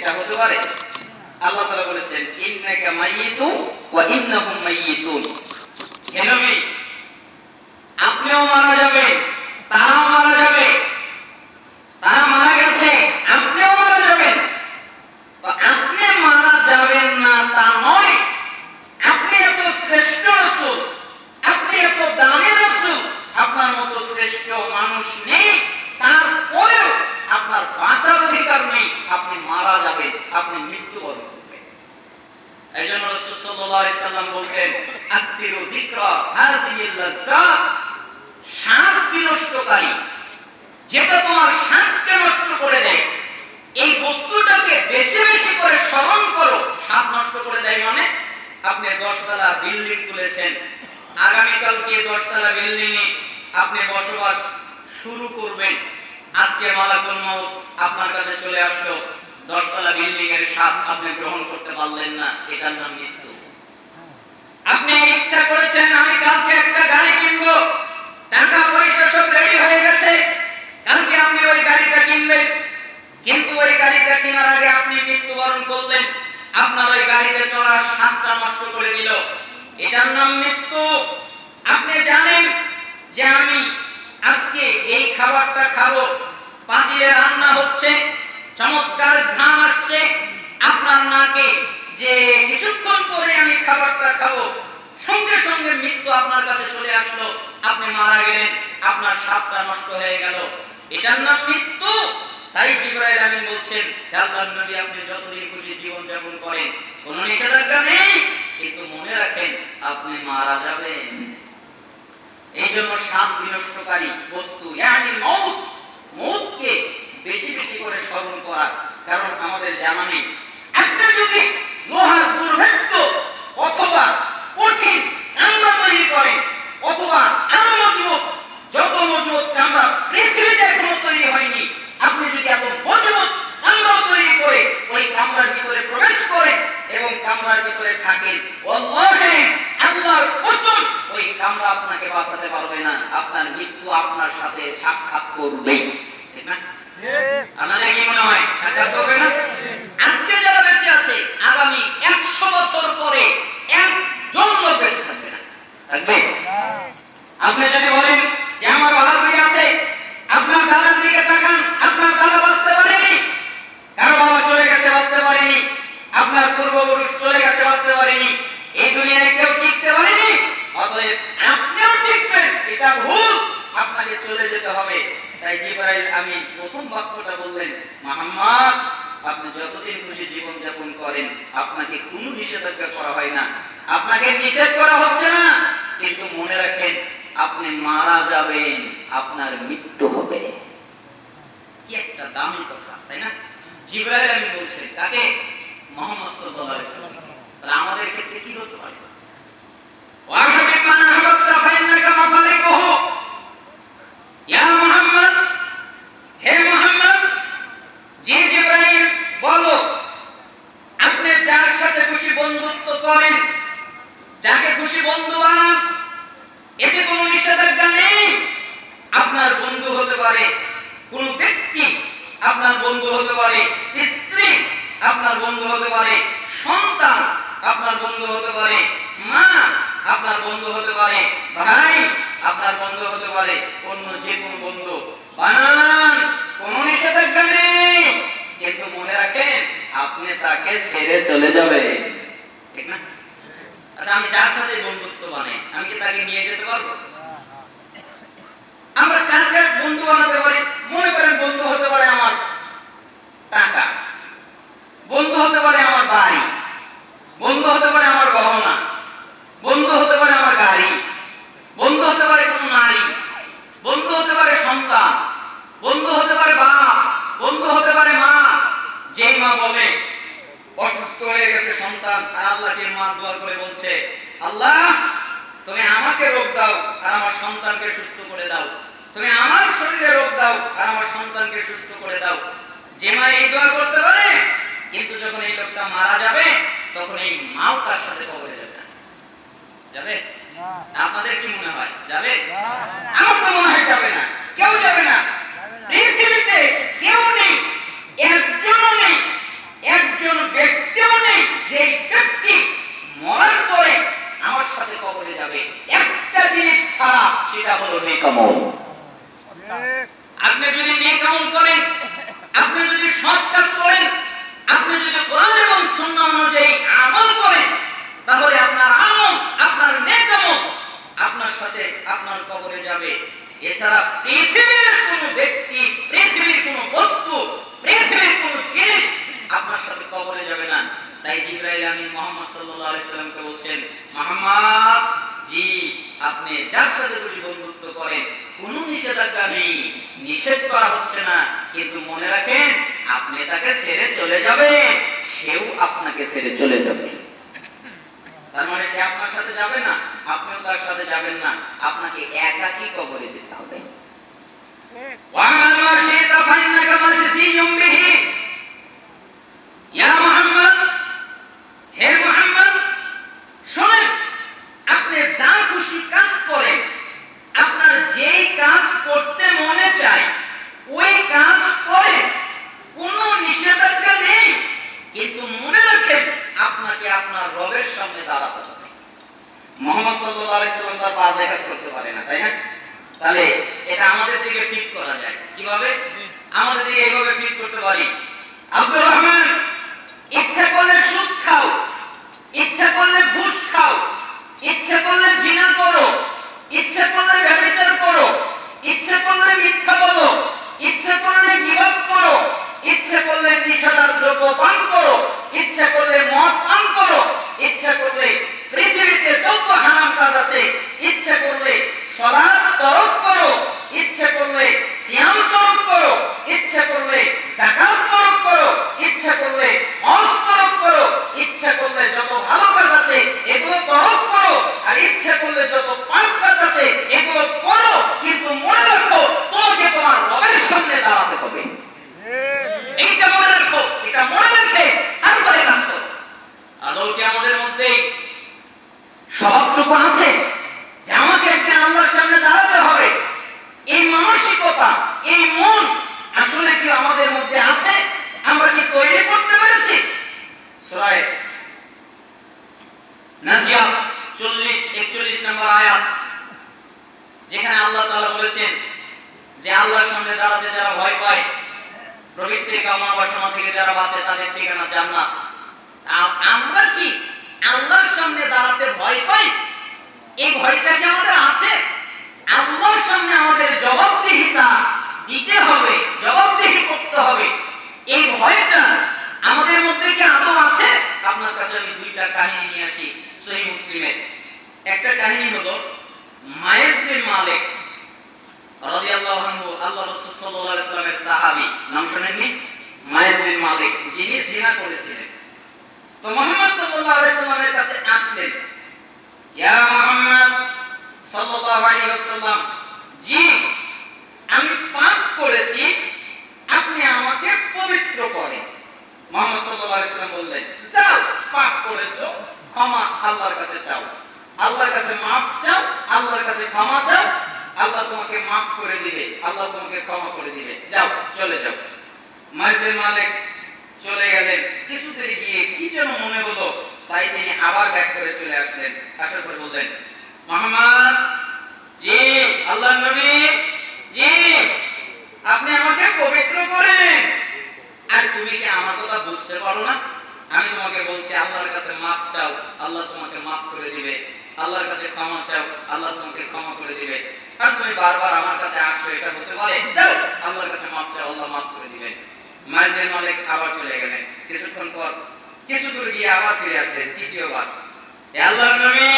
এটা হতে পারে? আল্লাহ তাআলা বলেছেন ইন্নাকা মাইয়িতু ওয়া ইন্নাহুম মাইয়িতুন। হে নবী, আপনিও মারা যাবেন, তারাও মারা যাবে। তারা মারা গেছে, আপনিও মারা যাবেন। তো আপনি মারা যাবেন না তা নয়, আপনি এত শ্রেষ্ঠ রাসূল, আপনি এত দামি রাসূল, আপনার মতো শ্রেষ্ঠ মানুষ নেই, তারপরেও আপনার বাঁচার অধিকার নেই, আপনি মারা যাবেন, আপনি মৃত্যুবরণ করবেন। এইজন্য রাসূল সাল্লাল্লাহু আলাইহি সাল্লাম বলতেন আকসিরু যিকরা হাযিহিল লাযযাত, শান্তি বিনষ্টকারী, যেটা তোমার শান্তি নষ্ট করে দেয়, এই বস্তুটাকে বেশি বেশি করে স্মরণ করো। স্বাদ নষ্ট করে দেয় মানে আপনি 10 তলা বিল্ডিং তুলেছেন, আগামীকালকে 10 তলা বিল্ডিং এ আপনি বসবাস শুরু করবেন। আজকে মালাকুল মউত আপনার কাছে চলে আসলো, 10 তলা বিল্ডিং এর স্বাদ আপনি গ্রহণ করতে পারলেন না, এটার নাম মৃত্যু। আপনি ইচ্ছা করেছেন আমি কালকে একটা গাড়ি কিনবো, টাকা পয়সা সব রেডি হয়ে গেছে, কালকে আপনি ওই গাড়িটা কিনবেন, কিন্তু ওই গাড়িটা কেনার আগে আপনি মৃত্যুবরণ করলেন, আপনার ওই গাড়িতে চলার স্বাদটা নষ্ট করে দিল, এটার নাম মৃত্যু। আপনি জানেন যে আমি আজকে এই খাবারটা খাবো, পাতিলে রান্না হচ্ছে, চমৎকার ঘ্রাণ আসছে আপনার নাকে, যে কিছুক্ষণ পরে আমি খাবারটা খাবো, সঙ্গে সঙ্গে মৃত্যু আপনার কাছে চলে আসলো, আপনি মারা গেলেন, আপনার স্বাদটা নষ্ট হয়ে গেল, এটার নাম মৃত্যু। তাই জিবরাইল আমিন বলছেন হে আল্লাহর নবী, আপনি যতদিন খুশি জীবন যাপন করেন, কোনো নিষেধাজ্ঞা নেই, কিন্তু মনে রাখেন আপনি মারা যাবেন। এই জন্য স্বাদ বিনষ্টকারী বস্তু ইয়ানি মউত, মউতকে বেশি বেশি করে স্মরণ করা, কারণ আমাদের জানা নেই আপনি যদি লোহার দুর্ভেদ্য অথবা কঠিন কামরা তৈরি করেন, অথবা আরো মজবুত, যত মজবুত কামরা পৃথিবীতে এখনো তৈরি হয়নি, আপনি যদি এত মজবুত কামরা তৈরি করে ওই কামরার ভিতরে প্রবেশ করেন এবং কামরার ভিতরে থাকেন, আল্লাহে আল্লাহর কসম ওই কামরা আপনাকে বাঁচাতে পারবে না, আপনার মৃত্যু আপনার সাথে সাক্ষাৎ করবে। ঠিক না? আপনাদের কি মনে হয় সাক্ষাৎ করবে না? আজকে যারা বেঁচে আছে, আগামী 100 বছর পরে একজন লোক বেঁচে থাকবে না, থাকবে? আপনি যদি বলেন যে আমার বাহাদুরি আছে, আপনার দাদার দিকে তাকান, আপনার দাদা বাঁচতে পারেনি, কারো বাবা চলে গেছে বাঁচতে পারেনি, আপনার পূর্বপুরুষ চলে গেছে বাঁচতে পারেনি, এই দুনিয়ায় কেউ টিকতে পারেনি, অতএব আপনিও টিকবেন, এটা ভুল, আপনাকে চলে যেতে হবে। তাই জিবরাইল আমিন প্রথম বাক্যটা বললেন, মুহাম্মদ আপনি যতদিন খুশি জীবন যাপন করেন, আপনাকে কোনো নিষেধাজ্ঞা করা হয় না, আপনাকে নিষেধ করা হচ্ছে না, কিন্তু মনে রাখেন আপনি মারা যাবেন, আপনার মৃত্যু হবে। কি একটা দামি কথা, তাই না? জিবরাইল আমিন বলছেন কাকে? মুহাম্মদ সাল্লাল্লাহু আলাইহি ওয়াসাল্লাম। তাহলে আমাদের ক্ষেত্রে কি হতে পারে? ওয়া হাবিবান আহবাবতা ফাইন্নাকা মাফারিকুহু, ইয়া মুহাম্মদ, হে মুহাম্মদ, যে জিবরাইল বলো আপনি যার সাথে খুশি বন্ধুত্ব করেন, যাকে খুশি বন্ধু বানান, এতে কোনো নিষেধাজ্ঞা নেই। আপনার বন্ধু হতে পারে কোন ব্যক্তি, আপনার বন্ধু হতে পারে স্ত্রী, আপনার বন্ধু হতে পারে সন্তান, আপনার বন্ধু হতে পারে মা, আপনার বন্ধু হতে পারে ভাই, আপনার বন্ধু হতে পারে অন্য যে কোনো বন্ধু বানান, কোনো নিষেধাজ্ঞা নেই, কিন্তু মনে রাখেন আপনি তাকে ছেড়ে চলে যাবেন। ঠিক না? আচ্ছা, আমি যার সাথে বন্ধুত্ব বানাই, আমি কি তাকে নিয়ে যেতে পারবো? আমরা কার বন্ধু বানাতে পারি? মনে করেন বন্ধু হতে পারে আমার টাকা, বন্ধু হতে পারে আমার বাড়ি, বন্ধু হতে পারে আমার গহনা, বন্ধু হতে পারে আমার গাড়ি, বন্ধু হতে পারে কোনো নারী, বন্ধু হতে পারে সন্তান, বন্ধু হতে পারে বাপ, বন্ধু হতে পারে মা। যে মা বলে অসুস্থ হয়ে গেছে সন্তান, আর আল্লাহকে মা দোয়া করে বলছে আল্লাহ তুমি আমাকে রোগ দাও আর আমার সন্তানকে সুস্থ করে দাও, তুমি আমার শরীরে রোগ দাও আর আমার সন্তানকে সুস্থ করে দাও। যে মা এই দোয়া করতে পারে, কিন্তু যখন এই লোকটা মারা যাবে তখন এই মাও তার সাথে কবরে যাবে না। যাবে? আপনাদের কি মনে হয় যাবে? আমার তো মনে হয় যাবে না, কেউ যাবে না। পৃথিবীতে কেউ নেই, একজনও নেই, কবরে যাবে না। তাই জিবরাইল আমিন মুহাম্মদ সাল্লাল্লাহু আলাইহি সাল্লামকে বলছেন, মুহাম্মদ জি আপনি যার সাথে যদি বন্ধুত্ব করেন কোনো নিষেধাজ্ঞা নেই, নিষেধ করা হচ্ছে না, কিন্তু মনে রাখেন আপনি তাকে ছেড়ে চলে যাবেন, সেও আপনাকে ছেড়ে চলে যাবে। তার মানে সে আপনার সাথে যাবে না, আপনিও তার সাথে যাবেন না, আপনাকে একাকী কবরে যেতে হবে। ওয়ামান মাশিতা ফাইন্নাকা মাজসিয়ুম বিহি। ইয়া মুহাম্মদ, হে মুহাম্মদ শুনুন, আপনি যা খুশি কাজ করেন, আপনার যেই কাজ করতে মনে চায় ওই কাজ করেন, কোনো নিষেধাজ্ঞা নেই, কিন্তু মনে রাখেন আপনাকে আপনার রবের সামনে দাঁড়াতে হবে। মুহাম্মদ সাল্লাল্লাহু আলাইহি সাল্লাম তার বাজে কাজ করতে পারে না, তাই না? তাহলে এটা আমাদের দিকে ফিট করা যায় কিভাবে? আমাদের দিকে এইভাবে ফিট করতে পারি, আব্দুর রহমান ইচ্ছা করলে সুদ খাও, ইচ্ছা করলে ঘুষ খাও, ইচ্ছা করলে জিনা করো, ইচ্ছা করলে ব্যভিচার করো, ইচ্ছা করলে মিথ্যা বলো, ইচ্ছা করলে গীবত করো, ইচ্ছা করলে নিশাদার দ্রব্য পান করো, ইচ্ছা করলে মদ পান করো, ইচ্ছা করলে পৃথিবীতে যত হারাম কাজ আছে, ইচ্ছা করলে সালাত তরক করো, ইচ্ছা করলে সিয়াম তরক করো, ইচ্ছা করলে যাকাত তরক করো, ইচ্ছা করলে হজ তরক করো, ইচ্ছা করলে যত ভালো কাজ আছে এগুলো তরক করো, আর ইচ্ছা করলে যত পাপ কাজ আছে এগুলো করো, কিন্তু মনে রাখো তোমাকে তোমার রবের সামনে দাঁড়াতে হবে। এইটা মনে রাখো, এটা মনে রেখে তারপরে কাজ করো। আদৌ কি আমাদের মধ্যে স্বভাবটুকু আছে যে আমাকে একদিন আল্লাহর সামনে দাঁড়াতে হবে? এই মানসিকতা, এই মন আসলে কি আমাদের মধ্যে আছে? আমরা কি তৈরি করতে পেরেছি? সূরা নাজিয়া 40-41 নম্বর আয়াত, যেখানে আল্লাহ তাআলা বলেছেন যে আল্লাহর সামনে দাঁড়াতে যারা ভয় পায়, প্রবৃত্তির কামনা বাসনা থেকে যারা বাঁচে তাদের ঠিকানা জান্নাত। আমরা কি আল্লাহর সামনে দাঁড়াতে ভয় পাই? এই ভয়টা কি আমাদের আছে? আল্লাহর সামনে আমাদের জবাবদিহিতা দিতে হবে, জবাবদিহি করতে হবে, এই ভয়টা আমাদের মধ্যে কি আদৌ আছে? আপনার কাছে আমি দুইটা কাহিনী নিয়ে আসি সহিহ মুসলিমের। একটা কাহিনী হলো মায়েজ বিন মালিক রাদিয়াল্লাহু আনহু, আল্লাহ রাসূল সাল্লাল্লাহু আলাইহি ওয়াসাল্লামের সাহাবী, নাম শুনেননি? মায়েজ বিন মালিক, যিনি জিনা করেছিলেন। তো মুহাম্মদ সাল্লাল্লাহু আলাইহি ওয়াসাল্লামের কাছে আসলেন, ইয়া মুহাম্মদ সাল্লাল্লাহু আলাইহি ওয়াসাল্লাম, জি আমি পাপ করেছি, আপনি আমাকে পবিত্র করেন। মুহাম্মদ সাল্লাল্লাহু আলাইহি ওয়াসাল্লাম বললেন, যাও পাপ করেছো, ক্ষমা আল্লাহর কাছে চাও, আল্লাহর কাছে মাফ চাও, আল্লাহর কাছে ক্ষমা চাও, আল্লাহ তোমাকে মাফ করে দিবে, আল্লাহ তোমাকে ক্ষমা করে দিবে, যাও চলে যাও। মায়েজ বিন মালিক চলে গেলেন। কিছুদিন গিয়ে কি যেন মনে হলো, তাই তিনি আবার ব্যাক করে চলে আসলেন। আসার পর বললেন, মুহাম্মদ জি, আল্লাহর নবী জি, আপনি আমাকে পবিত্র করেন। আর তুমি কি আমার কথা বুঝতে পারো না? আমি তোমাকে বলছি আল্লাহর কাছে মাফ চাও, আল্লাহ তোমাকে মাফ করে দিবে, আল্লাহর কাছে ক্ষমা চাও, আল্লাহ তোমাকে ক্ষমা করে দিবে, আর তুমি বারবার আমার কাছে আসছো, এটা হতে পারে? যাও আল্লাহর কাছে মাফ চাও, আল্লাহ মাফ করে দিবেন। মায়েজ বিন মালিক আবার চলে গেলেন। কিছুক্ষণ পর কিছু দূর গিয়ে আবার ফিরে আসলেন তৃতীয়বার, হে আল্লাহর নবী